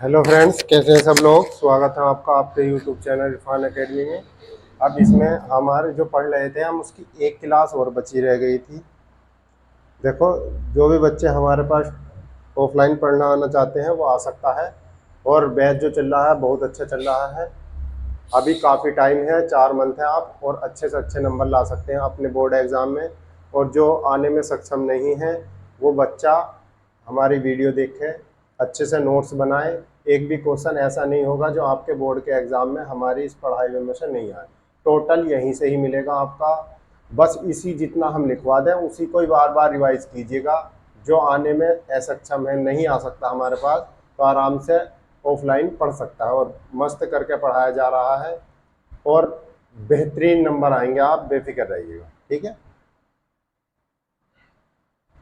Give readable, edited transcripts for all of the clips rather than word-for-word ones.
Hello friends, कैसे हैं सब लोग। स्वागत है आपका आपके यूट्यूब चैनल इरफान एकेडमी में। अब इसमें हमारे जो पढ़ रहे थे हम, उसकी एक क्लास और बची रह गई थी। देखो, जो भी बच्चे हमारे पास ऑफलाइन पढ़ना आना चाहते हैं वो आ सकता है। और बैच जो चल रहा है बहुत अच्छा चल रहा है। अभी काफ़ी टाइम है, 4 मंथ है। आप और अच्छे से अच्छे नंबर ला सकते हैं अपने बोर्ड एग्ज़ाम में। और जो आने में सक्षम नहीं है वो बच्चा हमारी वीडियो देखे, अच्छे से नोट्स बनाए। एक भी क्वेश्चन ऐसा नहीं होगा जो आपके बोर्ड के एग्ज़ाम में हमारी इस पढ़ाई में से नहीं आए। टोटल यहीं से ही मिलेगा आपका। बस इसी जितना हम लिखवा दें उसी को ही बार बार रिवाइज कीजिएगा। जो आने में असक्षम है, नहीं आ सकता हमारे पास, तो आराम से ऑफलाइन पढ़ सकता है। और मस्त करके पढ़ाया जा रहा है और बेहतरीन नंबर आएंगे, आप बेफिक्र रहिएगा। ठीक है।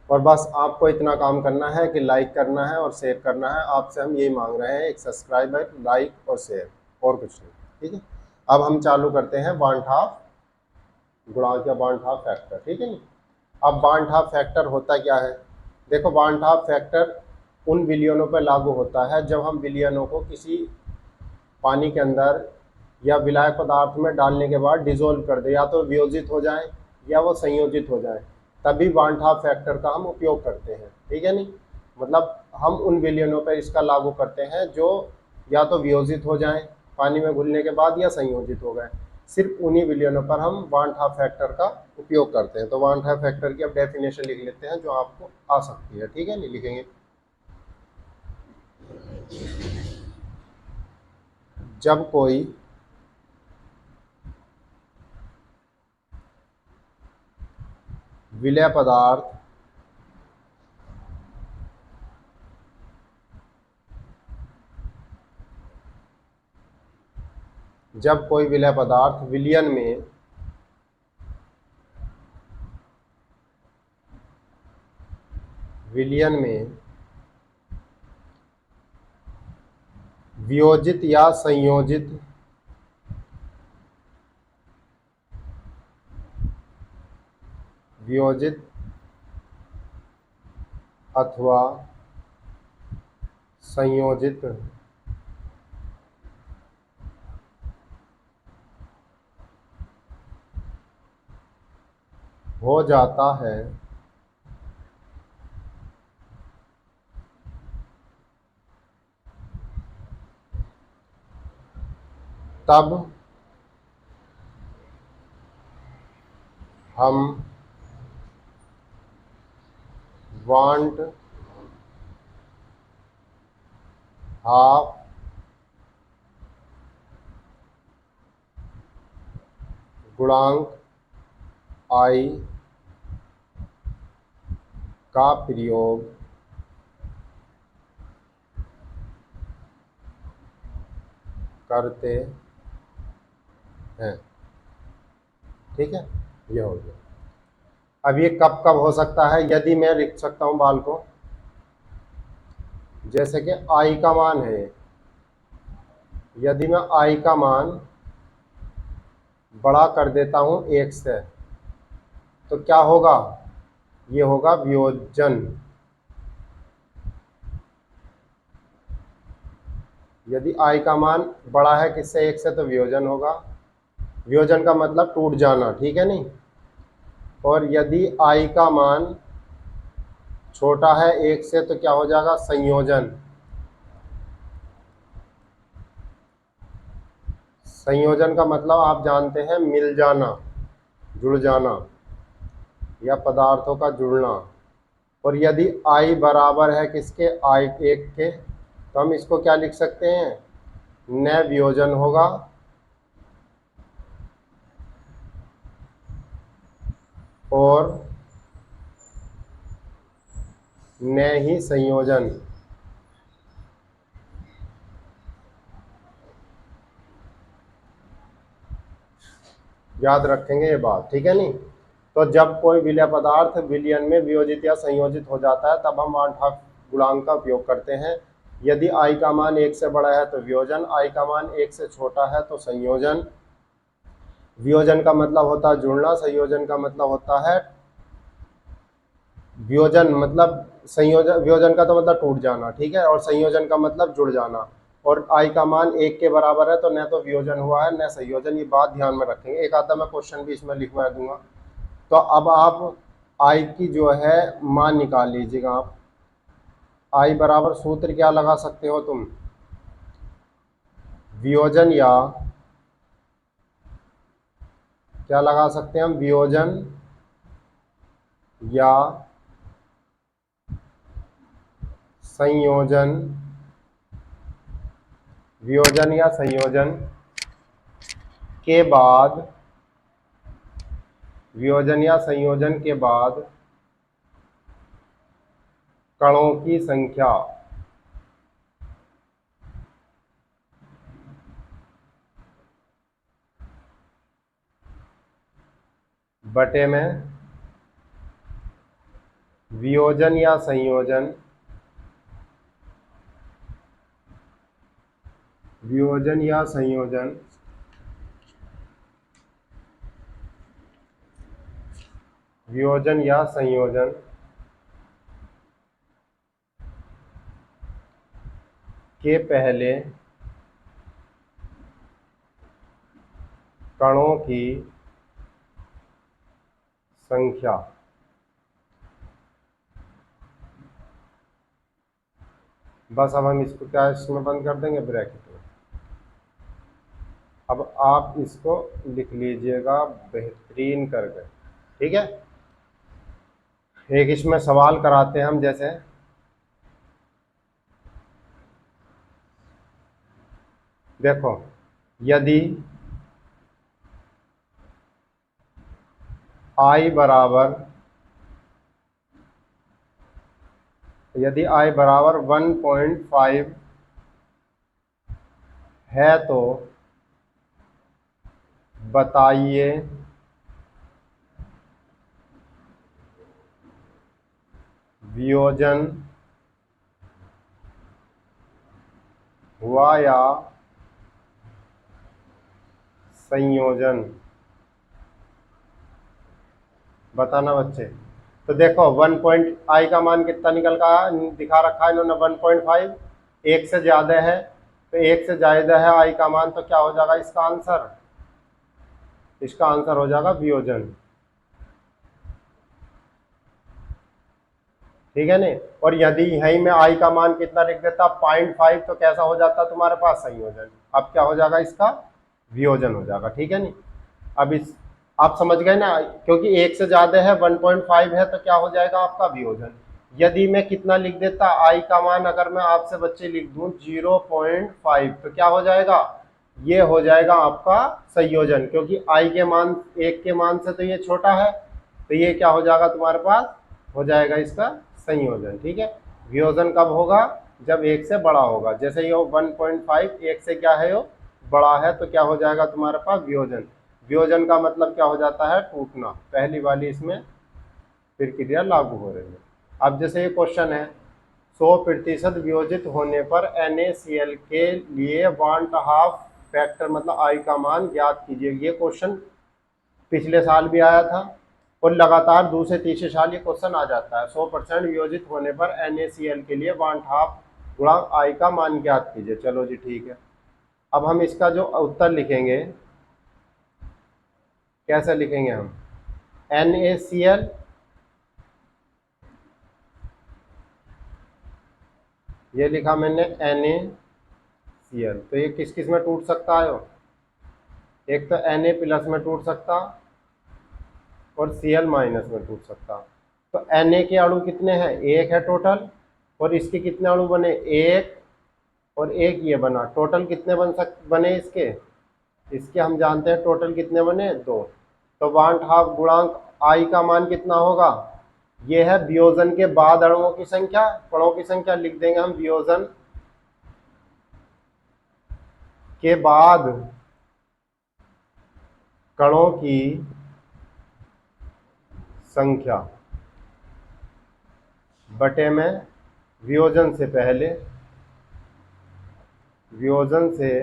और बस आपको इतना काम करना है कि लाइक करना है और शेयर करना है। आपसे हम यही मांग रहे हैं, एक सब्सक्राइबर, लाइक और शेयर, और कुछ नहीं। ठीक है। अब हम चालू करते हैं बांट हाफ गुणांक या बांट हाफ फैक्टर। ठीक है नी। अब बांट हाफ फैक्टर होता क्या है। देखो, बांट हाफ फैक्टर उन विलियनों पर लागू होता है जब हम विलियनों को किसी पानी के अंदर या विलायक पदार्थ में डालने के बाद डिजोल्व कर दे, या तो वियोजित हो जाए या वो संयोजित हो जाए, तभी वन हाफ फैक्टर का हम उपयोग करते हैं। ठीक है नहीं। मतलब हम उन विलियनों पर इसका लागू करते हैं जो या तो वियोजित हो जाएं पानी में घुलने के बाद या संयोजित हो गए। सिर्फ उन्हीं विलियनों पर हम वन हाफ फैक्टर का उपयोग करते हैं। तो वन हाफ फैक्टर की अब डेफिनेशन लिख लेते हैं जो आपको आ सकती है। ठीक है नहीं, लिखेंगे। जब कोई विलय पदार्थ जब कोई विलय पदार्थ विलयन में वियोजित या संयोजित वियोजित अथवा संयोजित हो जाता है तब हम वांट हाफ गुणांक आई का प्रयोग करते हैं। ठीक है, ये हो गया। अब ये कब कब हो सकता है, यदि मैं लिख सकता हूं बाल को, जैसे कि आई का मान है, यदि मैं आई का मान बड़ा कर देता हूं 1 से, तो क्या होगा, ये होगा वियोजन। यदि आई का मान बड़ा है किससे, 1 से, तो वियोजन होगा। वियोजन का मतलब टूट जाना। ठीक है नहीं। और यदि आई का मान छोटा है 1 से, तो क्या हो जाएगा, संयोजन। संयोजन का मतलब आप जानते हैं, मिल जाना, जुड़ जाना, या पदार्थों का जुड़ना। और यदि आई बराबर है किसके, आई 1 के, तो हम इसको क्या लिख सकते हैं, न वियोजन होगा और न ही संयोजन। याद रखेंगे ये बात। ठीक है नहीं। तो जब कोई विलय पदार्थ विलयन में वियोजित या संयोजित हो जाता है तब हम वन हाफ गुणांक का उपयोग करते हैं। यदि आई का मान 1 से बड़ा है तो वियोजन, आई का मान 1 से छोटा है तो संयोजन। वियोजन का मतलब होता है जुड़ना, संयोजन का मतलब होता है वियोजन मतलब संयोजन, वियोजन का तो मतलब टूट जाना, ठीक है, और संयोजन का मतलब जुड़ जाना। और आई का मान 1 के बराबर है तो न तो वियोजन हुआ है न संयोजन, ये बात ध्यान में रखेंगे। एक आधा मैं क्वेश्चन भी इसमें लिखवा दूंगा। तो अब आप आई की जो है मान निकाल लीजिएगा। आप आई बराबर सूत्र क्या लगा सकते हो तुम, वियोजन या क्या लगा सकते हैं हम, वियोजन या संयोजन, वियोजन या संयोजन के बाद, वियोजन या संयोजन के बाद कणों की संख्या बटे में वियोजन या संयोजन, वियोजन या संयोजन वियोजन या संयोजन के पहले कणों की संख्या। बस अब हम इसको क्या इसमें बंद कर देंगे ब्रैकेट में। अब आप इसको लिख लीजिएगा बेहतरीन करके, ठीक है। एक इसमें सवाल कराते हैं हम, जैसे देखो, यदि आई बराबर, यदि आई बराबर 1.5 है तो बताइए वियोजन हुआ या संयोजन, बताना बच्चे। तो देखो 1 पॉइंट आई का मान कितना निकल का दिखा रखा है इन्होंने, 1.5, एक से ज्यादा है तो एक से ज्यादा है आई का मान, तो क्या हो जाएगा इसका आंसर, इसका आंसर हो जाएगा वियोजन, ठीक है नहीं। और यदि यही में आई का मान कितना लिख देता 0.5, तो कैसा हो जाता तुम्हारे पास संयोजन। अब क्या हो जाएगा इसका वियोजन हो जाएगा, ठीक है नहीं। अब इस आप समझ गए ना, क्योंकि एक से ज्यादा है 1.5 है तो क्या हो जाएगा आपका वियोजन। यदि मैं कितना लिख देता आई का मान, अगर मैं आपसे बच्चे लिख दूं 0.5, तो क्या हो जाएगा, ये हो जाएगा आपका संयोजन, क्योंकि आई के मान 1 के मान से तो ये छोटा है, तो ये क्या हो जाएगा तुम्हारे पास, हो जाएगा इसका संयोजन, ठीक है। वियोजन कब होगा, जब 1 से बड़ा होगा। जैसे ये 1.5 1 से क्या है, वो बड़ा है, तो क्या हो जाएगा तुम्हारे पास वियोजन। वियोजन का मतलब क्या हो जाता है, टूटना। पहली वाली इसमें फिर क्रिया लागू हो रही है। अब जैसे ये क्वेश्चन है, 100% वियोजित होने पर NaCl के लिए 1.5 फैक्टर मतलब आई का मान ज्ञात कीजिए। ये क्वेश्चन पिछले साल भी आया था और लगातार दूसरे तीसरे साल ये क्वेश्चन आ जाता है। 100% वियोजित होने पर NaCl के लिए 1.5 गुणांक आई का मान ज्ञात कीजिए। चलो जी ठीक है। अब हम इसका जो उत्तर लिखेंगे, कैसे लिखेंगे हम, NaCl ये लिखा मैंने NaCl, तो ये किस किस में टूट सकता है, एक तो Na+ में टूट सकता और Cl- में टूट सकता। तो Na के अणु कितने हैं, एक है टोटल, और इसके कितने अणु बने, एक और एक ये बना, टोटल कितने बने इसके, इसके हम जानते हैं टोटल कितने बने, दो। तो 1.5 गुणांक आई का मान कितना होगा, ये है वियोजन के बाद अणुओं की संख्या, कणों की संख्या लिख देंगे हम, वियोजन के बाद कणों की संख्या बटे में वियोजन से पहले, वियोजन से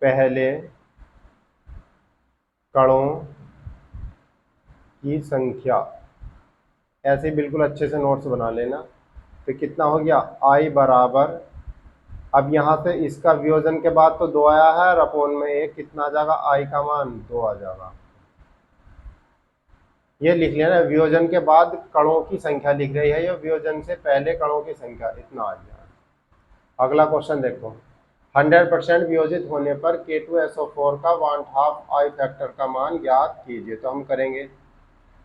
पहले कणों की संख्या। ऐसे ही बिल्कुल अच्छे से नोट्स बना लेना। तो कितना हो गया, आई बराबर, अब यहाँ से इसका वियोजन के बाद तो 2 आया है और अपोन में 1, कितना आ जाएगा, आई का मान 2 आ जाएगा। ये लिख लेना, वियोजन के बाद कणों की संख्या लिख रही है, ये वियोजन से पहले कणों की संख्या, इतना आ गया। अगला क्वेश्चन देखो, 100% वियोजित होने पर K2SO4 का 1/2 आई फैक्टर का मान ज्ञात कीजिए। तो हम करेंगे,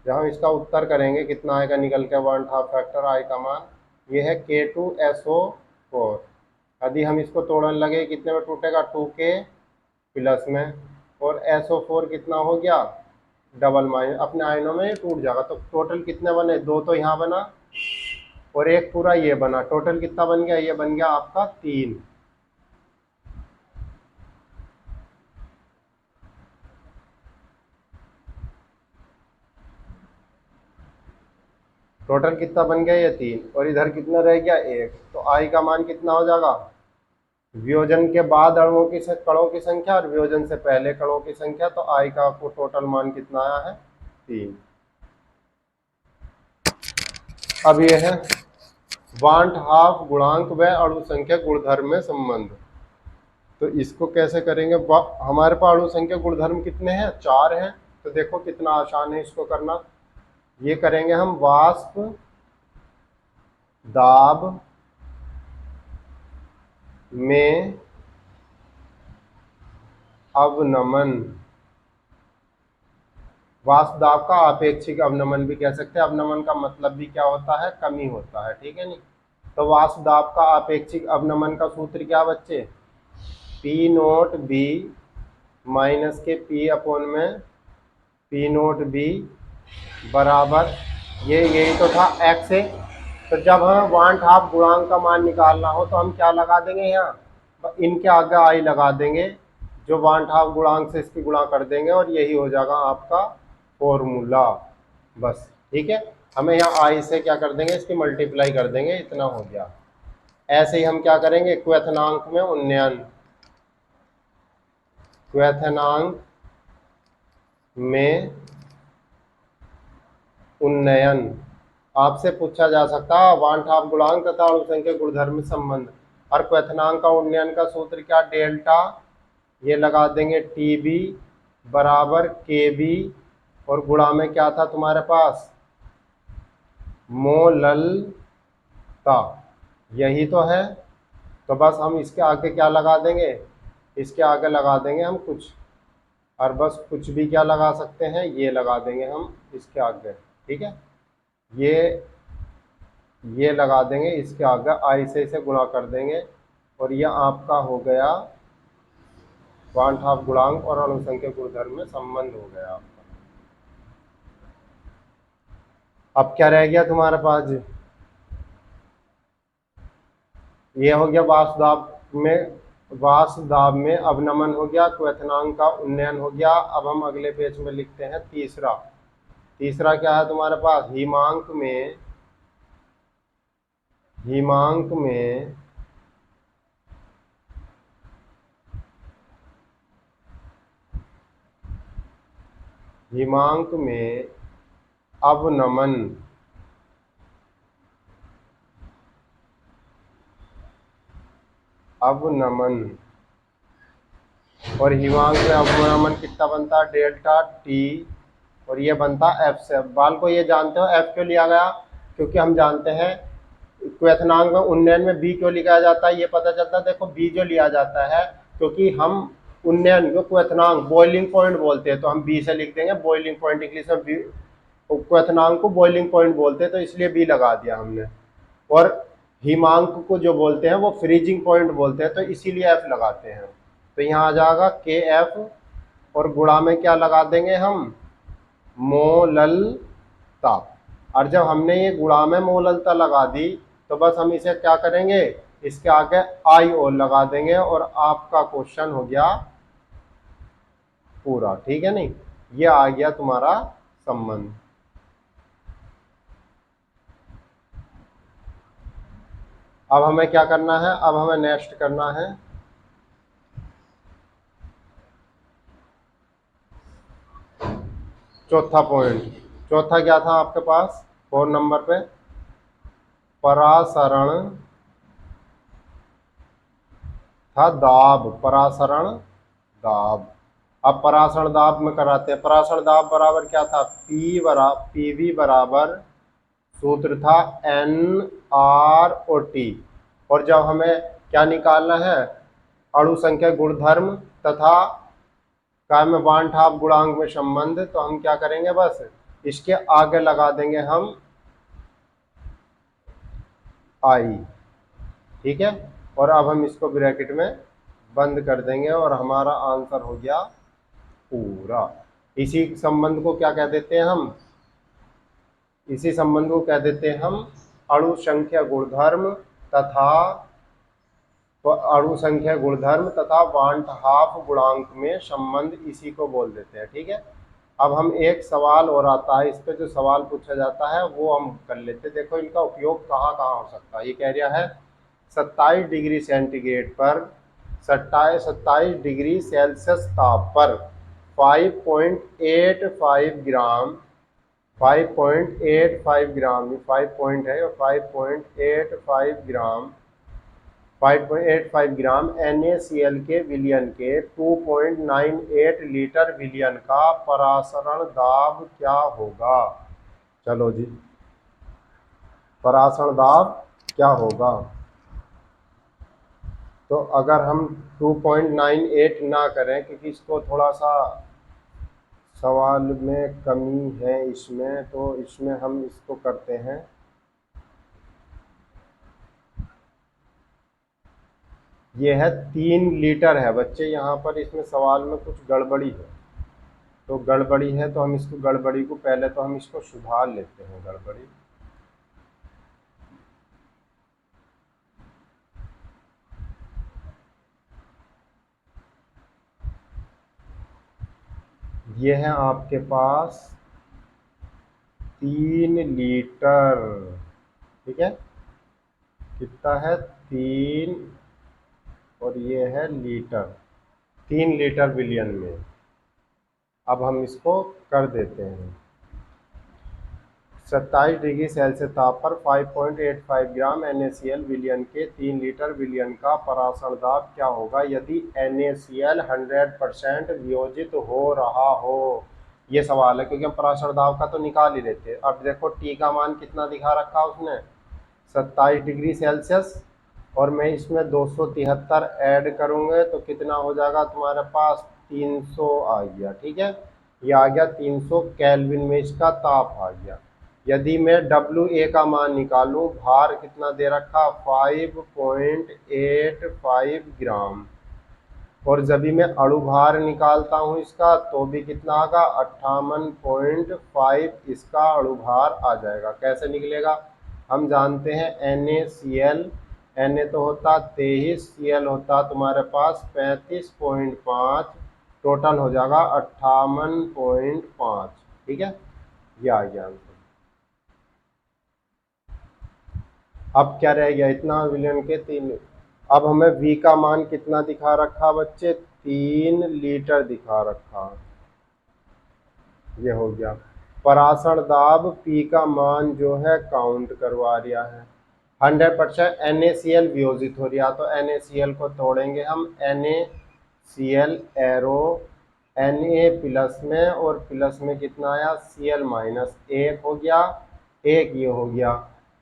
जब हम इसका उत्तर करेंगे कितना आएगा निकल के 1/2 फैक्टर आई का मान, ये है K2SO4। यदि हम इसको तोड़ने लगे कितने में टूटेगा, 2K प्लस में, और SO4 कितना हो गया, डबल माइनस, अपने आयनों में टूट जाएगा। तो टोटल कितने बने, 2 तो यहाँ बना और 1 पूरा ये बना, टोटल कितना बन गया, ये बन गया आपका 3। टोटल कितना बन गया, ये 3, और इधर कितना रह गया, 1। तो आई का मान कितना हो जाएगा, वियोजन के बाद अणुओं की कणों की संख्या और वियोजन से पहले कणों की संख्या, तो आई का आपको टोटल मान कितना आया है, 3। अब ये है 1/2 गुणांक व अणु संख्या गुणधर्म में संबंध। तो इसको कैसे करेंगे, हमारे पास अणु संख्या गुणधर्म कितने हैं, 4 हैं। तो देखो कितना आसान है इसको करना। ये करेंगे हम, वाष्प दाब में अवनमन, वाष्प दाब का आपेक्षिक अवनमन भी कह सकते हैं। अवनमन का मतलब भी क्या होता है, कमी होता है, ठीक है नहीं। तो वाष्प दाब का आपेक्षिक अवनमन का सूत्र क्या बच्चे, पी नोट बी माइनस के पी अपोन में पी नोट बी बराबर, ये यही तो था एक्स है। तो जब हमें 1/2 गुणांक का मान निकालना हो तो हम क्या लगा देंगे, यहाँ इनके आगे आई लगा देंगे, जो 1/2 गुणांक से इसकी गुणा कर देंगे और यही हो जाएगा आपका फॉर्मूला, बस ठीक है। हमें यहाँ आई से क्या कर देंगे, इसकी मल्टीप्लाई कर देंगे, इतना हो गया। ऐसे ही हम क्या करेंगे, क्वथनांक में उन्नयन, क्वथनांक में उन्नयन आपसे पूछा जा सकता है, 1/2 गुणांक तथा अणु संख्या गुणधर्म संबंध। और क्वथनांक का उन्नयन का सूत्र क्या, डेल्टा, ये लगा देंगे टीबी बराबर केबी, और गुणा में क्या था तुम्हारे पास, मोललता, यही तो है। तो बस हम इसके आगे क्या लगा देंगे, इसके आगे लगा देंगे हम कुछ, और बस कुछ भी क्या लगा सकते हैं, ये लगा देंगे हम इसके आगे, ठीक है। ये लगा देंगे इसके आगे, आई से इसे गुणा कर देंगे, और ये आपका हो गया 1/2 गुणांक और अणु संख्या गुणधर्म में संबंध हो गया आपका। अब क्या रह गया तुम्हारे पास, ये हो गया वाष्प दाब में अवनमन हो गया, क्वथनांक का उन्नयन हो गया। अब हम अगले पेज में लिखते हैं तीसरा। तीसरा क्या है तुम्हारे पास, हिमांक में हिमांक में हिमांक में अवनमन, अवनमन, और हिमांक में अवनमन कितना बनता है, डेल्टा टी, और ये बनता एफ से। बाल को ये जानते हो एफ क्यों लिया गया, क्योंकि हम जानते हैं क्वथनांक में उन्नयन में बी क्यों लिखा जाता है, ये पता चलता है। देखो बी जो लिया जाता है, क्योंकि हम उन्नयन जो क्वथनांक बॉइलिंग पॉइंट बोलते हैं, तो हम बी से लिख देंगे बॉइलिंग पॉइंट, इंग्लिश में बी, क्वथनांक को बॉइलिंग पॉइंट बोलते हैं, तो इसलिए बी लगा दिया हमने। और हिमांक को जो बोलते हैं वो फ्रीजिंग पॉइंट बोलते हैं, तो इसीलिए एफ लगाते हैं। तो यहाँ आ जाएगा के एफ, और गुणा में क्या लगा देंगे हम, मोललता। और जब हमने ये गुणा में मोललता लगा दी, तो बस हम इसे क्या करेंगे, इसके आगे आई और लगा देंगे, और आपका क्वेश्चन हो गया पूरा, ठीक है नहीं। ये आ गया तुम्हारा संबंध। अब हमें क्या करना है, अब हमें नेक्स्ट करना है चौथा पॉइंट। चौथा क्या था आपके पास, 4 नंबर पे परासरण था दाब, परासरण दाब। अब परासरण दाब में कराते हैं। परासरण दाब बराबर क्या था, पीवी बराबर सूत्र था NROT। और जब हमें क्या निकालना है, अणु संख्या गुणधर्म तथा काय में बांध ठाप गुणांक में संबंध, तो हम क्या करेंगे, बस इसके आगे लगा देंगे हम आई। ठीक है, और अब हम इसको ब्रैकेट में बंद कर देंगे और हमारा आंसर हो गया पूरा। इसी संबंध को क्या कह देते हैं हम, इसी संबंध को कह देते हैं हम अणु संख्या गुणधर्म तथा वांट हाफ गुणांक में संबंध, इसी को बोल देते हैं। ठीक है, अब हम एक सवाल और आता है, इस पे जो सवाल पूछा जाता है वो हम कर लेते हैं। देखो इनका उपयोग कहाँ कहाँ हो सकता है। ये कह रहा है 27 डिग्री सेंटीग्रेड पर 27 डिग्री सेल्सियस ताप पर 5.85 ग्राम 5.85 ग्राम, ये 5 पॉइंट है, 5.85 ग्राम NaCl के विलयन के 2.98 लीटर विलयन का परासरण दाब क्या होगा। चलो जी, परासरण दाब क्या होगा। तो अगर हम 2.98 ना करें, क्योंकि इसको थोड़ा सा सवाल में कमी है इसमें, तो इसमें हम इसको करते हैं, ये है 3 लीटर है बच्चे। यहाँ पर इसमें सवाल में कुछ गड़बड़ी है, तो गड़बड़ी है तो हम इसको गड़बड़ी को पहले तो हम इसको सुधार लेते हैं गड़बड़ी। ये है आपके पास 3 लीटर। ठीक है, कितना है 3, और ये है लीटर, 3 लीटर विलियन में। अब हम इसको कर देते हैं। 27 डिग्री सेल्सियस ताप पर 5.85 ग्राम NaCl विलयन के 3 लीटर विलयन का परासरण दाब क्या होगा यदि NaCl 100% वियोजित हो रहा हो। ये सवाल है, क्योंकि हम परासरण दाब का तो निकाल ही लेते हैं। अब देखो T का मान कितना दिखा रखा उसने, 27 डिग्री सेल्सियस, और मैं इसमें 273 ऐड करूँगा तो कितना हो जाएगा तुम्हारे पास, 300 आ गया। ठीक है, ये आ गया 300 केल्विन में इसका ताप आ गया। यदि मैं WA का मान निकालूं, भार कितना दे रखा, 5.85 ग्राम, और जब भी मैं अणु भार निकालता हूं इसका तो भी कितना आएगा, 58.5 इसका अणु भार आ जाएगा। कैसे निकलेगा, हम जानते हैं NaCl, Na तो होता 23, Cl होता तुम्हारे पास 35.5, टोटल हो जाएगा 58.5। ठीक है, ये आ गया आंसर। अब क्या रह गया, इतना विलयन के 3। अब हमें V का मान कितना दिखा रखा बच्चे, 3 लीटर दिखा रखा, ये हो गया। परासरण दाब P का मान जो है काउंट करवा रिया है, 100% NaCl वियोजित हो रहा, तो NaCl को तोड़ेंगे हम, NaCl एरो Na प्लस में, और प्लस में कितना आया Cl माइनस, 1 हो गया, 1 ये हो गया,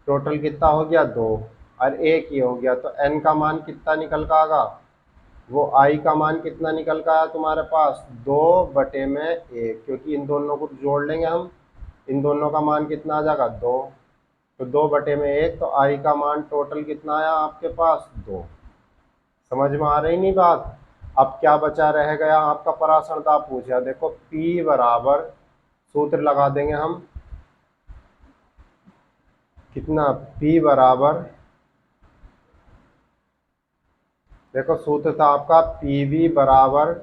टोटल कितना हो गया 2, और 1 ये हो गया। तो N का मान कितना निकल का आगा, वो I का मान कितना निकल का आया तुम्हारे पास, 2/1, क्योंकि इन दोनों को जोड़ लेंगे हम, इन दोनों का मान कितना आ जाएगा 2, तो 2/1, तो I का मान टोटल कितना आया आपके पास 2। समझ में आ रही नहीं बात। अब क्या बचा रह गया आपका, परासरण दाब पूछा, देखो P बराबर, सूत्र लगा देंगे हम, कितना, P बराबर, देखो सूत्र था आपका PV बराबर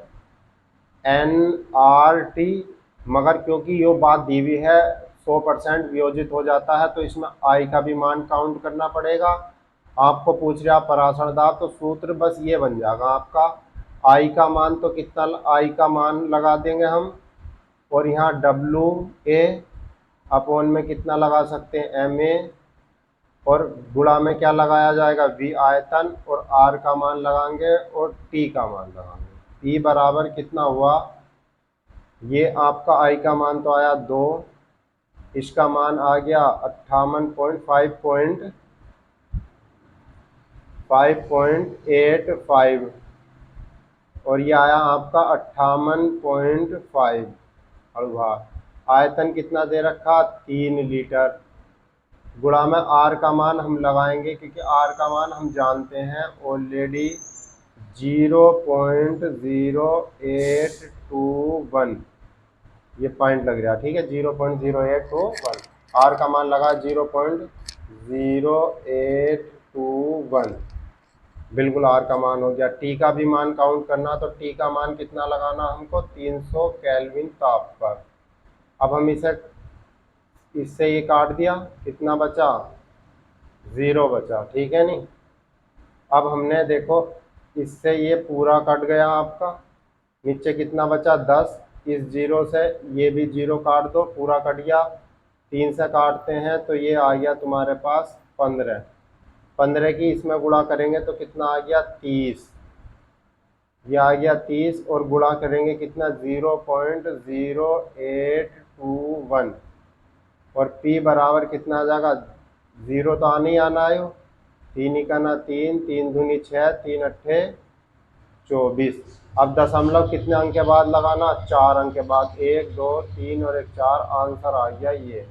NRT, मगर क्योंकि ये बात दी हुई है 100% वियोजित हो जाता है, तो इसमें I का भी मान काउंट करना पड़ेगा। आपको पूछ रहा परासरण दाब, तो सूत्र बस ये बन जाएगा आपका, I का मान तो कितना, I का मान लगा देंगे हम, और यहाँ WA अपॉन में कितना लगा सकते हैं, एम ए, और गुणा में क्या लगाया जाएगा, वी आयतन, और आर का मान लगाएंगे और टी का मान लगाएंगे। पी बराबर कितना हुआ, ये आपका आई का मान तो आया 2, इसका मान आ गया 58.5.85 और ये आया आपका 58.5 अणुभार। आयतन कितना दे रखा, 3 लीटर। गुणा में आर का मान हम लगाएंगे क्योंकि आर का मान हम जानते हैं ऑलरेडी 0.0821, ये पॉइंट लग रहा है, ठीक है, 0.0821। आर का मान लगा 0.0821, बिल्कुल आर का मान हो गया। टी का भी मान काउंट करना, तो टी का मान कितना लगाना हमको, 300 केल्विन ताप पर। अब हम इससे ये काट दिया, कितना बचा, 0 बचा, ठीक है नहीं। अब हमने देखो इससे ये पूरा कट गया आपका, नीचे कितना बचा 10, इस 0 से ये भी 0 काट दो, पूरा कट गया। 3 से काटते हैं तो ये आ गया तुम्हारे पास 15, 15 की इसमें गुणा करेंगे तो कितना आ गया 30, ये आ गया 30, और गुणा करेंगे कितना 0.0821, और P बराबर कितना आ जाएगा, 0 तो आने ही आना है, 3 ही करना, 3 3 दूनी 6, 3 अट्ठे 24। अब दशमलव कितने अंक के बाद लगाना, 4 अंक के बाद, 1 2 3 और 1 4, आंसर आ गया ये।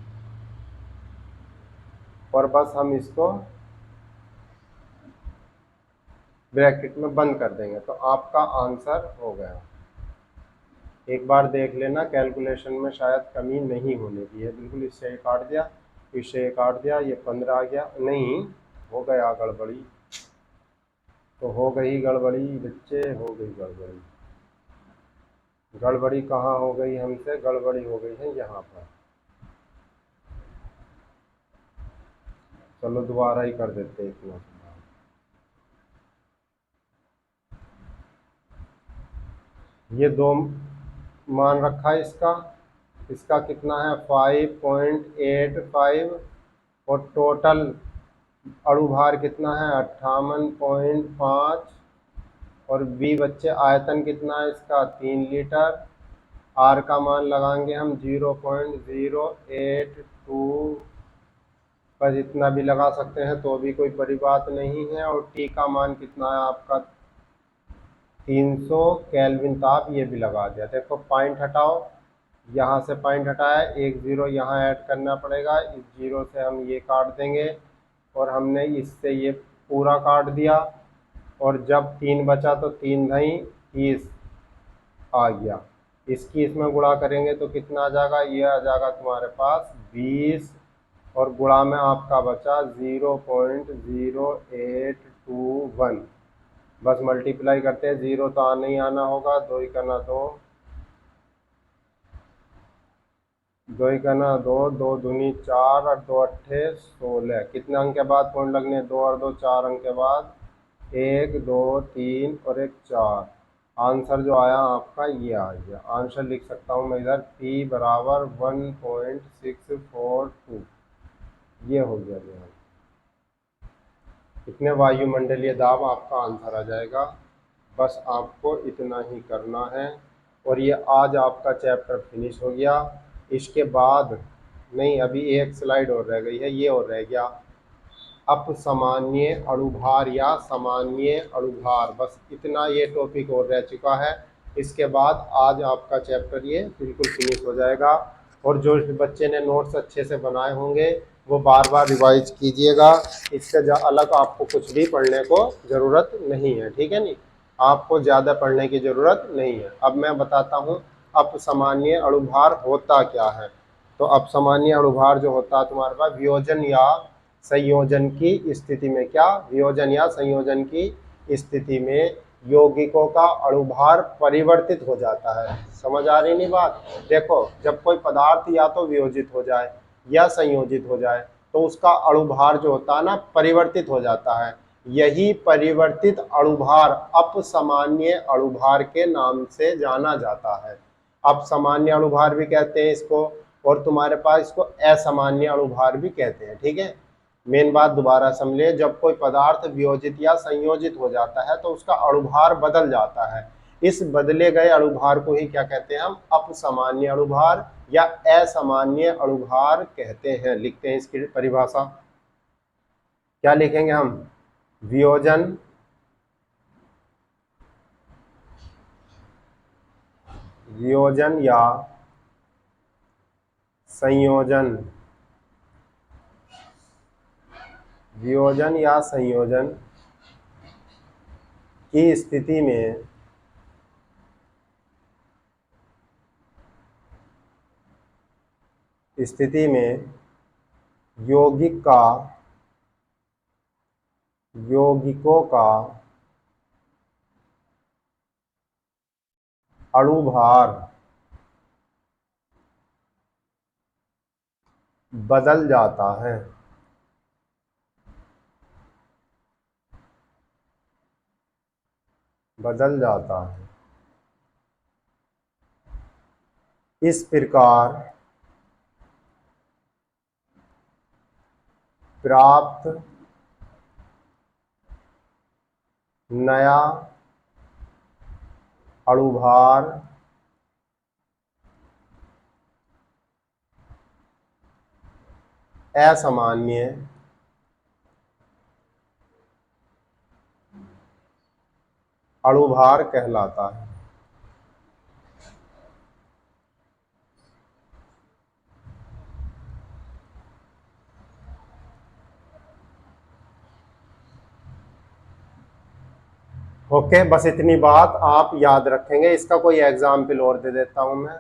और बस हम इसको ब्रैकेट में बंद कर देंगे तो आपका आंसर हो गया। एक बार देख लेना, कैलकुलेशन में शायद कमी नहीं होने की है, बिल्कुल इससे ये काट दिया, इससे ये काट दिया, ये 15 आ गया, नहीं हो गया गड़बड़ी, तो हो गई गड़बड़ी बच्चे, हो गई गड़बड़ी। गड़बड़ी कहाँ हो गई हमसे, गड़बड़ी हो गई है यहाँ पर। चलो दोबारा ही कर देते इतना। ये 2 मान रखा है इसका, इसका कितना है 5.85, और टोटल अणुभार कितना है 58.5, और बी बच्चे आयतन कितना है इसका 3 लीटर। आर का मान लगाएंगे हम 0.082, पर इतना भी लगा सकते हैं तो भी कोई बड़ी बात नहीं है। और टी का मान कितना है आपका 300 केल्विन ताप, ये भी लगा दिया। देखो पॉइंट हटाओ, यहाँ से पॉइंट हटाया, एक 0 यहाँ ऐड करना पड़ेगा, इस 0 से हम ये काट देंगे, और हमने इससे ये पूरा काट दिया, और जब 3 बचा तो 3 दही 30 आ गया। इसकी इसमें गुणा करेंगे तो कितना आ जाएगा, ये आ जाएगा तुम्हारे पास 20, और गुणा में आपका बचा 0.0821। बस मल्टीप्लाई करते हैं, 0 तो आना ही आना होगा, 2 ही करना 2, 2 ही करना 2, 2 दूनी 4 और 2 अट्ठे 16। कितने अंक के बाद पॉइंट लगने, 2 और 2 4 अंक के बाद, 1 2 3 और 1 4। आंसर जो आया आपका ये आ गया। आंसर लिख सकता हूँ मैं इधर, P बराबर 1.642, ये हो गया मेरा। इतने वायुमंडलीय दाब आपका आंसर आ जाएगा। बस आपको इतना ही करना है, और ये आज आपका चैप्टर फिनिश हो गया। इसके बाद नहीं, अभी एक स्लाइड और रह गई है, ये और रह गया अपसामान्य अणुभार या सामान्य अणुभार। बस इतना ये टॉपिक और रह चुका है। इसके बाद आज आपका चैप्टर ये बिल्कुल फिनिश हो जाएगा। और जो बच्चे ने नोट्स अच्छे से बनाए होंगे वो बार बार रिवाइज कीजिएगा। इससे अलग आपको कुछ भी पढ़ने को ज़रूरत नहीं है, ठीक है नहीं, आपको ज़्यादा पढ़ने की ज़रूरत नहीं है। अब मैं बताता हूँ अपसामान्य अणुभार होता क्या है। तो अपसामान्य अणुभार जो होता है तुम्हारे पास वियोजन या संयोजन की स्थिति में, क्या वियोजन या संयोजन की स्थिति में यौगिकों का अणुभार परिवर्तित हो जाता है। समझ आ रही नहीं बात। देखो जब कोई पदार्थ या तो वियोजित हो जाए या संयोजित हो जाए तो उसका अणुभार जो होता है ना परिवर्तित हो जाता है। यही परिवर्तित अणुभार अपसामान्य अणुभार के नाम से जाना जाता है। अपसामान्य अणुभार भी कहते हैं इसको, और तुम्हारे पास इसको असामान्य अणुभार भी कहते हैं। ठीक है, मेन बात दोबारा समझिए, जब कोई पदार्थ वियोजित या संयोजित हो जाता है तो उसका अणुभार बदल जाता है। इस बदले गए अणुभार को ही क्या कहते हैं हम, अपसामान्य अणुभार या असामान्य अणुभार कहते हैं। लिखते हैं इसकी परिभाषा, क्या लिखेंगे हम, वियोजन या संयोजन, वियोजन या संयोजन की स्थिति में यौगिकों का अणुभार बदल जाता है। इस प्रकार प्राप्त नया अणुभार असामान्य अणुभार कहलाता है। ओके, बस इतनी बात आप याद रखेंगे। इसका कोई एग्जाम्पल और दे देता हूं मैं।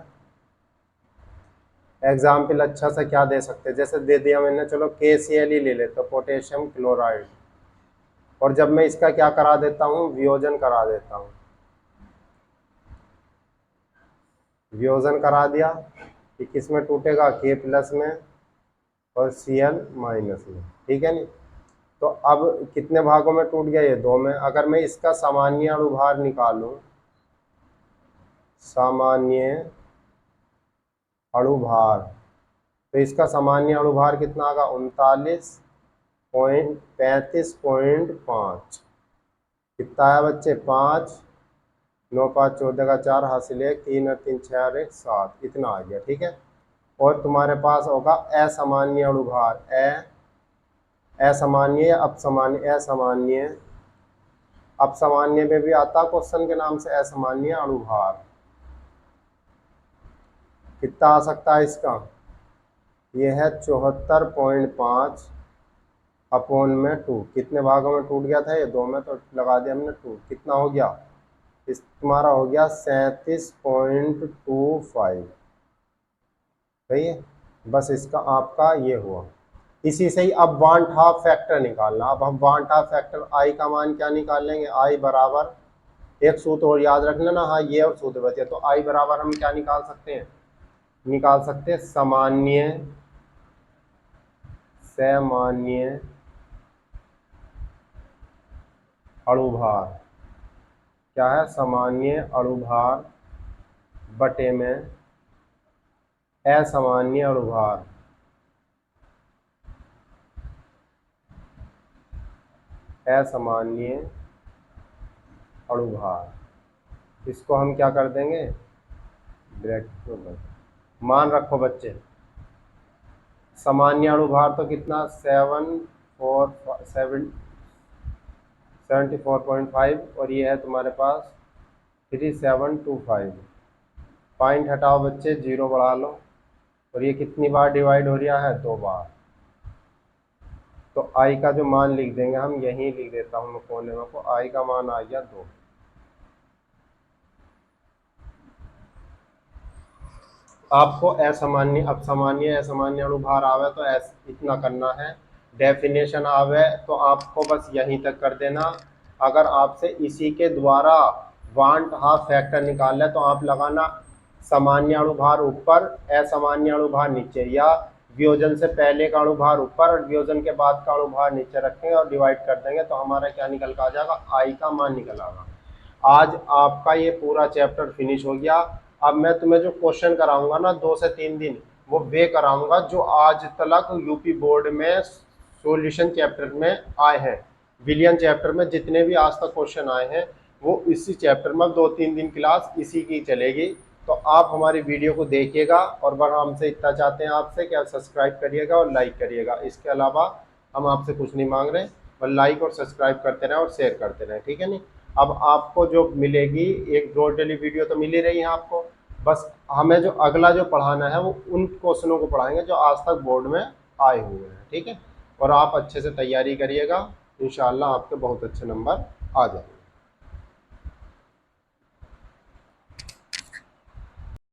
एग्जाम्पल अच्छा सा क्या दे सकते हैं, जैसे दे दिया मैंने, चलो KCl ही ले लेते, पोटेशियम क्लोराइड, और जब मैं इसका क्या करा देता हूँ, वियोजन करा देता हूँ, वियोजन करा दिया कि किस में टूटेगा, K+ में और Cl- में। ठीक है नी, तो अब कितने भागों में टूट गया, ये 2 में। अगर मैं इसका सामान्य अणुभार निकालूं, सामान्य अणुभार, तो इसका सामान्य अणुभार कितना आगा, 39.35.5। कितना है बच्चे, 5, 9 5 14 का 4 हासिल 1, 3 और 3 6 और 1 7, इतना आ गया। ठीक है, और तुम्हारे पास होगा असामान्य अणुभार, असामान्य या अपसामान्य, असामान्य, अपसामान्य में भी आता क्वेश्चन के नाम से असामान्य अणुभार। कितना आ सकता है इसका, यह है 74.5 अपॉन में 2। कितने भागों में टूट गया था, ये 2 में, तो लगा दिया हमने 2। कितना हो गया, इस तुम्हारा हो गया 37.25। सही है, बस इसका आपका ये हुआ। इसी से ही अब वांट हाफ फैक्टर निकालना। अब हम वांट हाफ फैक्टर आई का मान क्या निकाल लेंगे, आई बराबर, एक सूत्र और याद रख लेना, हाँ ये और सूत्र बचे, तो आई बराबर हम क्या निकाल सकते हैं, सामान्य अणुभार। क्या है, सामान्य अणुभार बटे में असामान्य अणुभार। असामान्य अणुभार, इसको हम क्या कर देंगे, ब्रैकेट मान रखो बच्चे। सामान्य अणुभार तो कितना, 74.5, और ये है तुम्हारे पास 3725। पॉइंट हटाओ बच्चे, 0 बढ़ा लो, और ये कितनी बार डिवाइड हो रहा है, 2 बार। तो आई का जो मान लिख देंगे हम, यहीं लिख देता हूँ मैं कोने में, को आई का मान आ गया 2। आपको असामान्य, अपसामान्य, असामान्य अणुभार आवे तो इतना करना है। डेफिनेशन आवे तो आपको बस यहीं तक कर देना। अगर आपसे इसी के द्वारा वांट हाफ फैक्टर निकालना है तो आप लगाना सामान्य अणुभार ऊपर, असामान्य अणुभार नीचे, या वियोजन से पहले का अणुभार ऊपर और वियोजन के बाद का अणुभार नीचे रखेंगे और डिवाइड कर देंगे, तो हमारा क्या निकल कर आ जाएगा, आई का मान निकल आएगा। आज आपका ये पूरा चैप्टर फिनिश हो गया। अब मैं तुम्हें जो क्वेश्चन कराऊंगा ना 2 से 3 दिन, वो वे कराऊंगा जो आज तक यूपी बोर्ड में सॉल्यूशन चैप्टर में आए हैं। विलियन चैप्टर में जितने भी आज तक क्वेश्चन आए हैं वो इसी चैप्टर में 2-3 दिन क्लास इसी की चलेगी। तो आप हमारी वीडियो को देखिएगा और बस हमसे इतना चाहते हैं आपसे कि आप सब्सक्राइब करिएगा और लाइक करिएगा। इसके अलावा हम आपसे कुछ नहीं मांग रहे, बस लाइक और सब्सक्राइब करते रहें और शेयर करते रहें, ठीक है नहीं। अब आपको जो मिलेगी एक रोज डेली वीडियो तो मिल ही रही है आपको, बस हमें जो अगला जो पढ़ाना है वो उन क्वेश्चनों को पढ़ाएंगे जो आज तक बोर्ड में आए हुए हैं, ठीक है। और आप अच्छे से तैयारी करिएगा, इंशाल्लाह आपके बहुत अच्छे नंबर आ जाएंगे।